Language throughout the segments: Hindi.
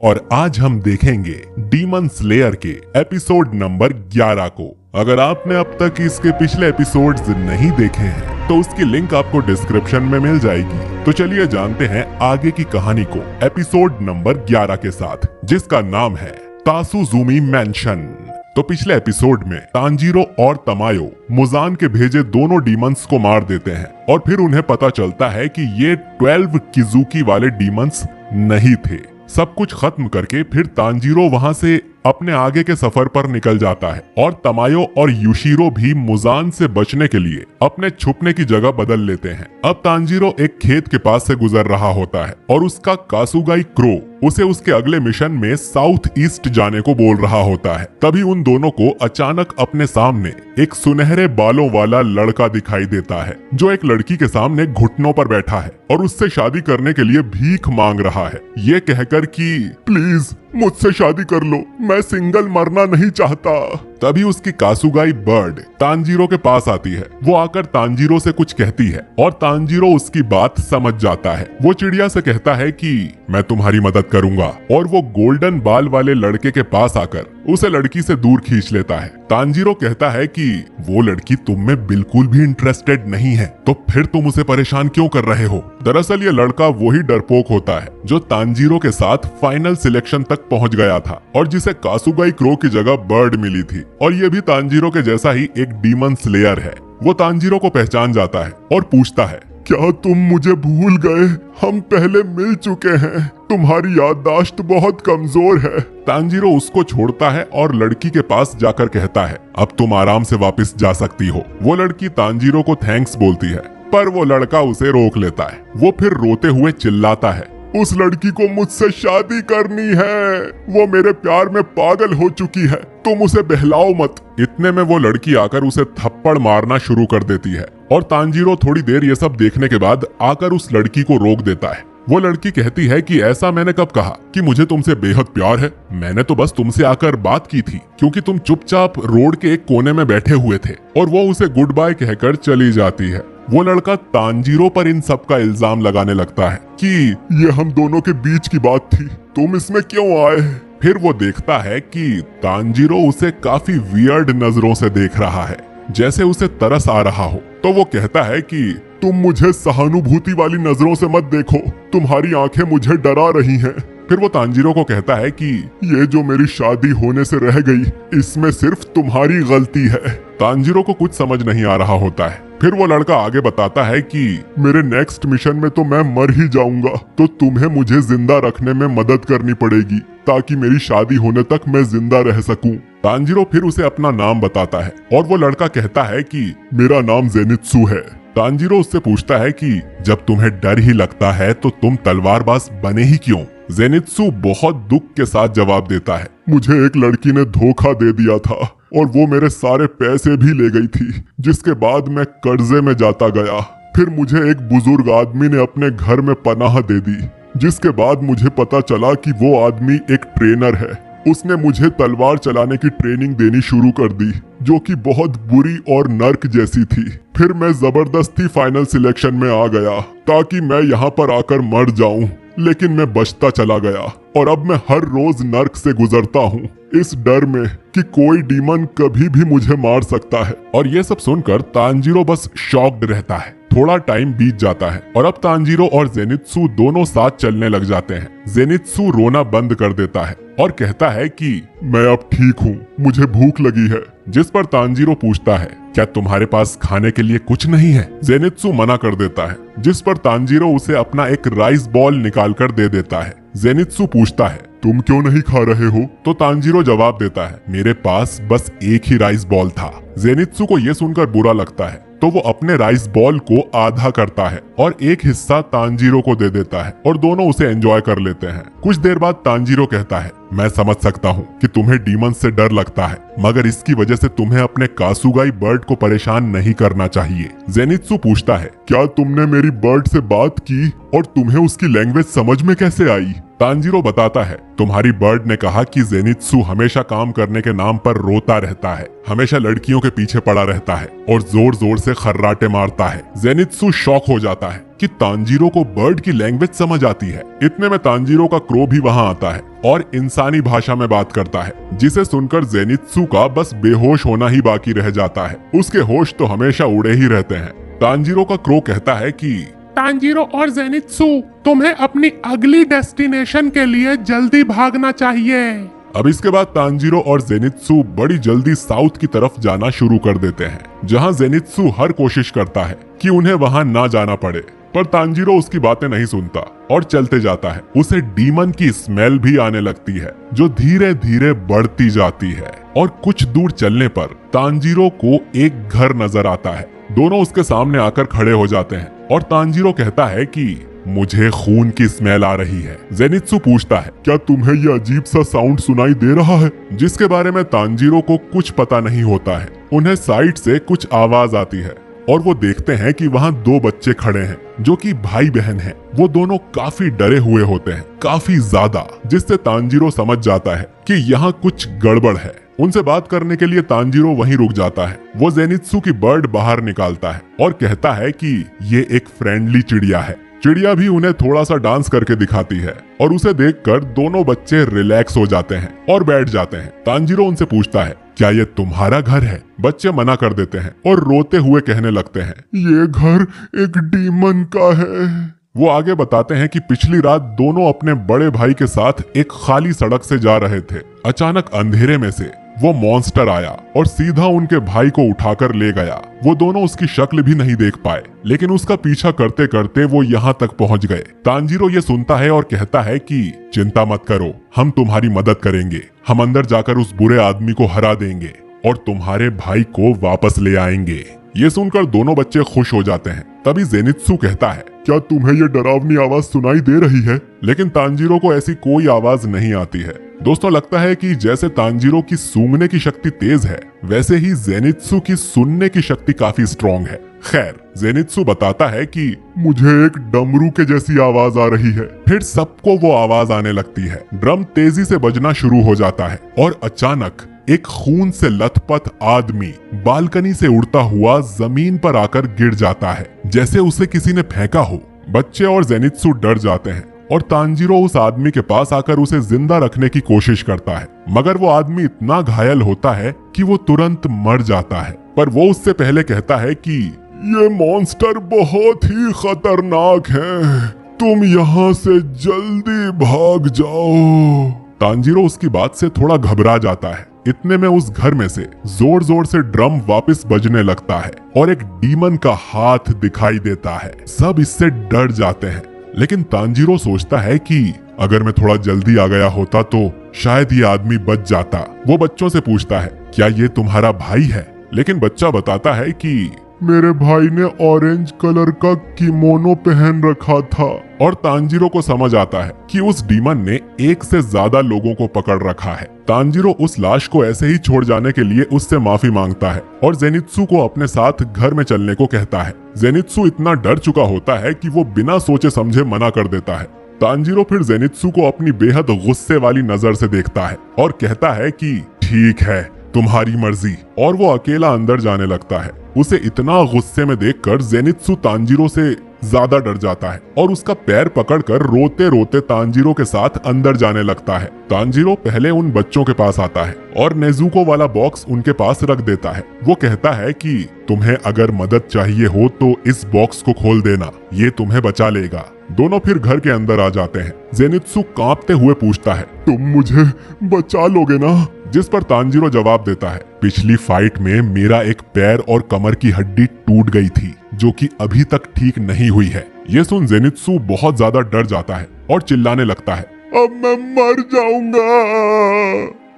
और आज हम देखेंगे डीमन स्लेयर के एपिसोड नंबर 11 को। अगर आपने अब तक इसके पिछले एपिसोड्स नहीं देखे हैं तो उसकी लिंक आपको डिस्क्रिप्शन में मिल जाएगी। तो चलिए जानते हैं आगे की कहानी को एपिसोड नंबर 11 के साथ, जिसका नाम है तासुजुमी मैंशन। तो पिछले एपिसोड में तांजीरो और तमायो मुजान के भेजे दोनों डीमंस को मार देते हैं और फिर उन्हें पता चलता है कि ये 12 किजुकी वाले डीमंस नहीं थे। सब कुछ खत्म करके फिर तांजीरो वहां से अपने आगे के सफर पर निकल जाता है और तमायो और युशिरो भी मुजान से बचने के लिए अपने छुपने की जगह बदल लेते हैं। अब तांजीरो एक खेत के पास से गुजर रहा होता है और उसका कासुगाई क्रो उसे उसके अगले मिशन में साउथ ईस्ट जाने को बोल रहा होता है। तभी उन दोनों को अचानक अपने सामने एक सुनहरे बालों वाला लड़का दिखाई देता है जो एक लड़की के सामने घुटनों पर बैठा है और उससे शादी करने के लिए भीख मांग रहा है, ये कहकर कि प्लीज मुझसे शादी कर लो, मैं सिंगल मरना नहीं चाहता। तभी उसकी कासुगाई बर्ड तांजीरो के पास आती है। वो आकर तांजीरो से कुछ कहती है और तांजीरो उसकी बात समझ जाता है। वो चिड़िया से कहता है कि मैं तुम्हारी मदद करूंगा और वो गोल्डन बाल वाले लड़के के पास आकर उसे लड़की से दूर खींच लेता है। तांजीरो कहता है कि वो लड़की तुम में बिल्कुल भी इंटरेस्टेड नहीं है, तो फिर तुम उसे परेशान क्यों कर रहे हो। दरअसल ये लड़का वही डरपोक होता है जो तांजीरो के साथ फाइनल सिलेक्शन तक पहुंच गया था और जिसे कासुगाई क्रो की जगह बर्ड मिली थी, और ये भी तांजीरो के जैसा ही एक डीमन स्लेयर है। वो तांजीरो को पहचान जाता है और पूछता है, क्या तुम मुझे भूल गए? हम पहले मिल चुके हैं, तुम्हारी याददाश्त बहुत कमजोर है। तांजीरो उसको छोड़ता है और लड़की के पास जाकर कहता है, अब तुम आराम से वापस जा सकती हो। वो लड़की तांजीरो को थैंक्स बोलती है, पर वो लड़का उसे रोक लेता है। वो फिर रोते हुए चिल्लाता है, उस लड़की को मुझसे शादी करनी है, वो मेरे प्यार में पागल हो चुकी है, तुम उसे बहलाओ मत। इतने में वो लड़की आकर उसे थप्पड़ मारना शुरू कर देती है और तांजीरो थोड़ी देर ये सब देखने के बाद आकर उस लड़की को रोक देता है। वो लड़की कहती है कि ऐसा मैंने कब कहा कि मुझे तुमसे बेहद प्यार है, मैंने तो बस तुमसे आकर बात की थी क्योंकि तुम चुपचाप रोड के एक कोने में बैठे हुए थे। और वो उसे गुड बाय कहकर चली जाती है। वो लड़का तांजीरो पर इन सब का इल्जाम लगाने लगता है कि ये हम दोनों के बीच की बात थी, तुम इसमें क्यों आए। फिर वो देखता है कि तांजीरो उसे काफी वियर्ड नजरों से देख रहा है, जैसे उसे तरस आ रहा हो। तो वो कहता है कि तुम मुझे सहानुभूति वाली नजरों से मत देखो, तुम्हारी आंखें मुझे डरा रही हैं। फिर वो तांजीरो को कहता है कि ये जो मेरी शादी होने से रह गई, इसमें सिर्फ तुम्हारी गलती है। तांजीरो को कुछ समझ नहीं आ रहा होता है। फिर वो लड़का आगे बताता है कि मेरे नेक्स्ट मिशन में तो मैं मर ही जाऊंगा, तो तुम्हें मुझे जिंदा रखने में मदद करनी पड़ेगी ताकि मेरी शादी होने तक मैं जिंदा रह सकूं। तांजीरो फिर उसे अपना नाम बताता है और वो लड़का कहता है कि मेरा नाम जेनित्सु है। तांजीरो उससे पूछता है कि जब तुम्हें डर ही लगता है तो तुम तलवारबाज बने ही क्यों। जेनित्सु बहुत दुख के साथ जवाब देता है, मुझे एक लड़की ने धोखा दे दिया था और वो मेरे सारे पैसे भी ले गई थी, जिसके बाद मैं कर्जे में जाता गया। फिर मुझे एक बुजुर्ग आदमी ने अपने घर में पनाह दे दी, जिसके बाद मुझे पता चला कि वो आदमी एक ट्रेनर है। उसने मुझे तलवार चलाने की ट्रेनिंग देनी शुरू कर दी, जो कि बहुत बुरी और नर्क जैसी थी। फिर मैं जबरदस्ती फाइनल सिलेक्शन में आ गया ताकि मैं यहाँ पर आकर मर जाऊं, लेकिन मैं बचता चला गया और अब मैं हर रोज नर्क से गुजरता हूँ, इस डर में कि कोई डीमन कभी भी मुझे मार सकता है। और ये सब सुनकर तांजीरो बस शॉक्ड रहता है। थोड़ा टाइम बीत जाता है और अब तांजीरो और जेनित्सु दोनों साथ चलने लग जाते हैं। जेनित्सु रोना बंद कर देता है और कहता है कि मैं अब ठीक हूँ, मुझे भूख लगी है। जिस पर तांजीरो पूछता है, क्या तुम्हारे पास खाने के लिए कुछ नहीं है। जेनित्सु मना कर देता है, जिस पर तांजीरो उसे अपना एक राइस बॉल निकाल कर दे देता है। जेनित्सु पूछता है, तुम क्यों नहीं खा रहे हो। तो तांजीरो जवाब देता है, मेरे पास बस एक ही राइस बॉल था। जेनित्सु को ये सुनकर बुरा लगता है, तो वो अपने राइस बॉल को आधा करता है और एक हिस्सा तांजीरो को दे देता है और दोनों उसे एंजॉय कर लेते हैं। कुछ देर बाद तांजीरो कहता है, मैं समझ सकता हूँ कि तुम्हें डीमन से डर लगता है, मगर इसकी वजह से तुम्हें अपने कासुगाई बर्ड को परेशान नहीं करना चाहिए। जेनित्सु पूछता है, क्या तुमने मेरी बर्ड से बात की और तुम्हें उसकी लैंग्वेज समझ में कैसे आई। तांजीरो बताता है, तुम्हारी बर्ड ने कहा कि जेनित्सु हमेशा काम करने के नाम पर रोता रहता है, हमेशा लड़कियों के पीछे पड़ा रहता है और जोर जोर से खर्राटे मारता है। जेनित्सु शॉक हो जाता है कि तांजीरो को बर्ड की लैंग्वेज समझ आती है। इतने में तांजीरो का क्रो भी वहाँ आता है और इंसानी भाषा में बात करता है, जिसे सुनकर जेनित्सु का बस बेहोश होना ही बाकी रह जाता है। उसके होश तो हमेशा उड़े ही रहते हैं। तांजीरो का क्रो कहता है कि तांजीरो और जेनित्सु, तुम्हें अपनी अगली डेस्टिनेशन के लिए जल्दी भागना चाहिए। अब इसके बाद तांजीरो और जेनित्सु बड़ी जल्दी साउथ की तरफ जाना शुरू कर देते हैं, जहां जेनित्सु हर कोशिश करता है कि उन्हें वहां ना जाना पड़े, पर तांजीरो उसकी बातें नहीं सुनता और चलते जाता है। उसे डीमन की स्मेल भी आने लगती है, जो धीरे धीरे बढ़ती जाती है और कुछ दूर चलने पर तांजीरो को एक घर नजर आता है। दोनों उसके सामने आकर खड़े हो जाते हैं और तांजीरो कहता है कि मुझे खून की स्मेल आ रही है। जेनित्सु पूछता है, क्या तुम्हें यह अजीब सा साउंड सुनाई दे रहा है? जिसके बारे में तांजीरो को कुछ पता नहीं होता है। उन्हें साइड से कुछ आवाज आती है और वो देखते हैं कि वहाँ दो बच्चे खड़े हैं जो कि भाई बहन हैं। वो दोनों काफी डरे हुए होते हैं, काफी ज्यादा, जिससे तांजीरो समझ जाता है कि यहाँ कुछ गड़बड़ है। उनसे बात करने के लिए तांजीरो वहीं रुक जाता है। वो जेनित्सु की बर्ड बाहर निकालता है और कहता है कि ये एक फ्रेंडली चिड़िया है। चिड़िया भी उन्हें थोड़ा सा डांस करके दिखाती है और उसे देखकर दोनों बच्चे रिलैक्स हो जाते हैं और बैठ जाते हैं। तांजीरो उनसे पूछता है, क्या ये तुम्हारा घर है? बच्चे मना कर देते हैं और रोते हुए कहने लगते हैं, ये घर एक डीमन का है। वो आगे बताते हैं कि पिछली रात दोनों अपने बड़े भाई के साथ एक खाली सड़क से जा रहे थे। अचानक अंधेरे में से वो मॉन्स्टर आया और सीधा उनके भाई को उठाकर ले गया। वो दोनों उसकी शक्ल भी नहीं देख पाए, लेकिन उसका पीछा करते करते वो यहाँ तक पहुँच गए। तांजीरो ये सुनता है और कहता है कि चिंता मत करो, हम तुम्हारी मदद करेंगे। हम अंदर जाकर उस बुरे आदमी को हरा देंगे और तुम्हारे भाई को वापस ले आएंगे। ये सुनकर दोनों बच्चे खुश हो जाते हैं। तभी जेनित्सु कहता है, क्या तुम्हें ये डरावनी आवाज सुनाई दे रही है? लेकिन तांजीरो को ऐसी कोई आवाज नहीं आती है। दोस्तों, लगता है कि जैसे तांजीरो की सूंघने की शक्ति तेज है, वैसे ही जेनित्सु की सुनने की शक्ति काफी स्ट्रॉन्ग है। खैर, जेनित्सु बताता है कि मुझे एक डमरू के जैसी आवाज आ रही है। फिर सबको वो आवाज आने लगती है। ड्रम तेजी से बजना शुरू हो जाता है और अचानक एक खून से लथपथ आदमी बालकनी से उड़ता हुआ जमीन पर आकर गिर जाता है, जैसे उसे किसी ने फेंका हो। बच्चे और जेनित्सु डर जाते हैं और तांजीरो उस आदमी के पास आकर उसे जिंदा रखने की कोशिश करता है, मगर वो आदमी इतना घायल होता है कि वो तुरंत मर जाता है। पर वो उससे पहले कहता है कि ये मॉन्स्टर बहुत ही खतरनाक है, तुम यहाँ से जल्दी भाग जाओ। तांजीरो उसकी बात से थोड़ा घबरा जाता है। इतने में उस घर में से जोर जोर से ड्रम वापस बजने लगता है और एक डीमन का हाथ दिखाई देता है। सब इससे डर जाते हैं, लेकिन तांजीरो सोचता है कि अगर मैं थोड़ा जल्दी आ गया होता तो शायद ये आदमी बच जाता। वो बच्चों से पूछता है, क्या ये तुम्हारा भाई है? लेकिन बच्चा बताता है कि मेरे भाई ने ऑरेंज कलर का किमोनो पहन रखा था। और तांजीरो को समझ आता है कि उस डीमन ने एक से ज्यादा लोगों को पकड़ रखा है। तांजीरो उस लाश को ऐसे ही छोड़ जाने के लिए उससे माफी मांगता है और जेनित्सु को अपने साथ घर में चलने को कहता है। जेनित्सु इतना डर चुका होता है कि वो बिना सोचे समझे मना कर देता है। तांजीरो फिर जेनित्सु को अपनी बेहद गुस्से वाली नजर से देखता है और कहता है कि ठीक है, तुम्हारी मर्जी, और वो अकेला अंदर जाने लगता है। उसे इतना गुस्से में देखकर जेनित्सु तांजीरो से ज्यादा डर जाता है और उसका पैर पकड़कर रोते रोते तांजीरो के साथ अंदर जाने लगता है। तांजीरो पहले उन बच्चों के पास आता है और नेजुको वाला बॉक्स उनके पास रख देता है। वो कहता है कि तुम्हें अगर मदद चाहिए हो तो इस बॉक्स को खोल देना, ये तुम्हें बचा लेगा। दोनों फिर घर के अंदर आ जाते हैं। जेनित्सु कांपते हुए पूछता है, तुम मुझे बचा लोगे ना? जिस पर तांजीरो जवाब देता है, पिछली फाइट में मेरा एक पैर और कमर की हड्डी टूट गई थी, जो कि अभी तक ठीक नहीं हुई है। ये सुन जेनित्सु बहुत ज्यादा डर जाता है और चिल्लाने लगता है, अब मैं मर जाऊंगा,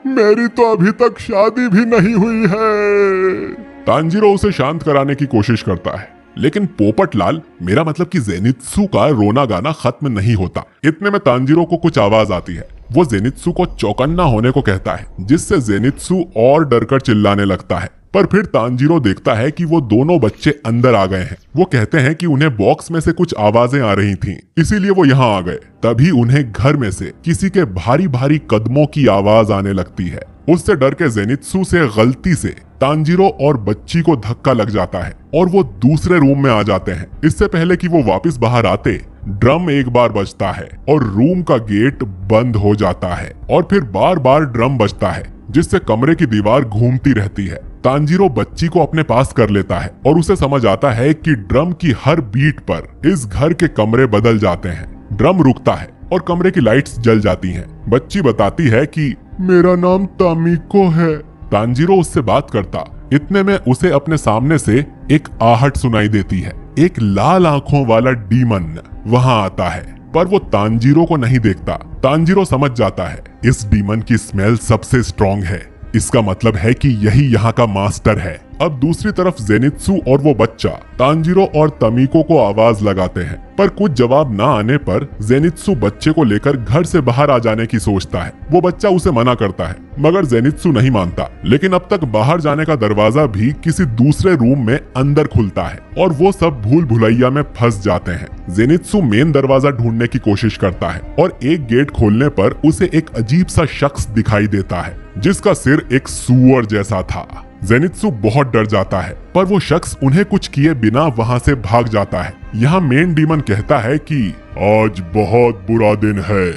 मेरी तो अभी तक शादी भी नहीं हुई है। तांजीरो उसे शांत कराने की कोशिश करता है, लेकिन पोपटलाल, मेरा मतलब कि जेनित्सु का रोना गाना खत्म नहीं होता। इतने में तांजीरो को कुछ आवाज आती है। वो जेनित्सु को चौकन्ना होने को कहता है, जिससे जेनित्सु और डरकर चिल्लाने लगता है। पर फिर तांजीरो देखता है कि वो दोनों बच्चे अंदर आ गए हैं। वो कहते हैं कि उन्हें बॉक्स में से कुछ आवाजें आ रही थीं, इसीलिए वो यहाँ आ गए। तभी उन्हें घर में से किसी के भारी भारी कदमों की आवाज आने लगती है। उससे डर के जेनित्सु से गलती से तांजीरो और बच्ची को धक्का लग जाता है और वो दूसरे रूम में आ जाते हैं। इससे पहले कि वो वापस बाहर आते, ड्रम एक बार बजता है और रूम का गेट बंद हो जाता है और फिर बार बार ड्रम बजता है, जिससे कमरे की दीवार घूमती रहती है। तांजीरो बच्ची को अपने पास कर लेता है और उसे समझ आता है कि ड्रम की हर बीट पर इस घर के कमरे बदल जाते हैं। ड्रम रुकता है और कमरे की लाइट्स जल जाती हैं। बच्ची बताती है कि मेरा नाम तामिको है। तांजीरो उससे बात करता, इतने में उसे अपने सामने से एक आहट सुनाई देती है। एक लाल आंखों वाला डीमन वहां आता है, पर वो तांजीरो को नहीं देखता। तांजीरो समझ जाता है इस डीमन की स्मेल सबसे स्ट्रॉन्ग है, इसका मतलब है कि यही यहाँ का मास्टर है। अब दूसरी तरफ जेनित्सु और वो बच्चा तांजीरो और तमिको को आवाज लगाते हैं, पर कुछ जवाब ना आने पर जेनित्सु बच्चे को लेकर घर से बाहर आ जाने की सोचता है। वो बच्चा उसे मना करता है, मगर जेनित्सु नहीं मानता। लेकिन अब तक बाहर जाने का दरवाजा भी किसी दूसरे रूम में अंदर खुलता है और वो सब भूल भुलैया में फंस जाते हैं। जेनित्सु मेन दरवाजा ढूंढने की कोशिश करता है और एक गेट खोलने पर उसे एक अजीब सा शख्स दिखाई देता है, जिसका सिर एक सूअर जैसा था। जेनित्सु बहुत डर जाता है, पर वो शख्स उन्हें कुछ किए बिना वहां से भाग जाता है। यहाँ मेन डीमन कहता है कि आज बहुत बुरा दिन है,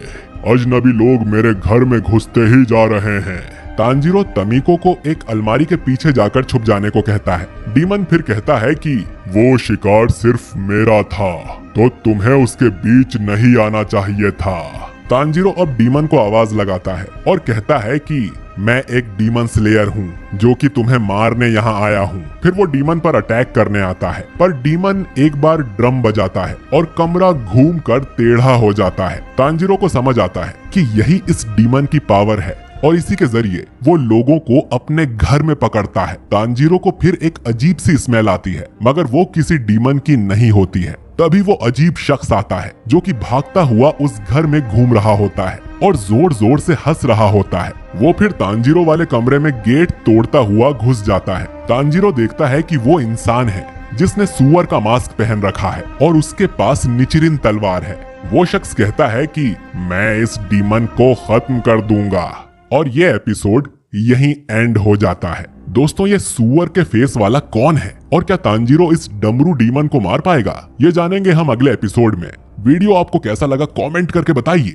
अजनबी लोग मेरे घर में घुसते ही जा रहे हैं। तांजीरो तमिको को एक अलमारी के पीछे जाकर छुप जाने को कहता है। डीमन फिर कहता है कि वो शिकार सिर्फ मेरा था, तो तुम्हें उसके बीच नहीं आना चाहिए था। तांजीरो अब डीमन को आवाज लगाता है और कहता है कि मैं एक डीमन स्लेयर हूँ जो कि तुम्हें मारने यहाँ आया हूँ। फिर वो डीमन पर अटैक करने आता है, पर डीमन एक बार ड्रम बजाता है और कमरा घूमकर टेढ़ा हो जाता है। तांजीरो को समझ आता है कि यही इस डीमन की पावर है और इसी के जरिए वो लोगों को अपने घर में पकड़ता है। तांजीरो को फिर एक अजीब सी स्मेल आती है, मगर वो किसी डीमन की नहीं होती है। तभी वो अजीब शख्स आता है जो कि भागता हुआ उस घर में घूम रहा होता है और जोर जोर से हंस रहा होता है। वो फिर तांजीरो वाले कमरे में गेट तोड़ता हुआ घुस जाता है। तांजीरो देखता है कि वो इंसान है जिसने सूअर का मास्क पहन रखा है और उसके पास निचिरिन तलवार है। वो शख्स कहता है कि मैं इस डीमन को खत्म कर दूंगा। और ये एपिसोड यहीं एंड हो जाता है। दोस्तों, ये सूअर के फेस वाला कौन है और क्या तांजीरो इस डमरू डीमन को मार पाएगा, ये जानेंगे हम अगले एपिसोड में। वीडियो आपको कैसा लगा कमेंट करके बताइए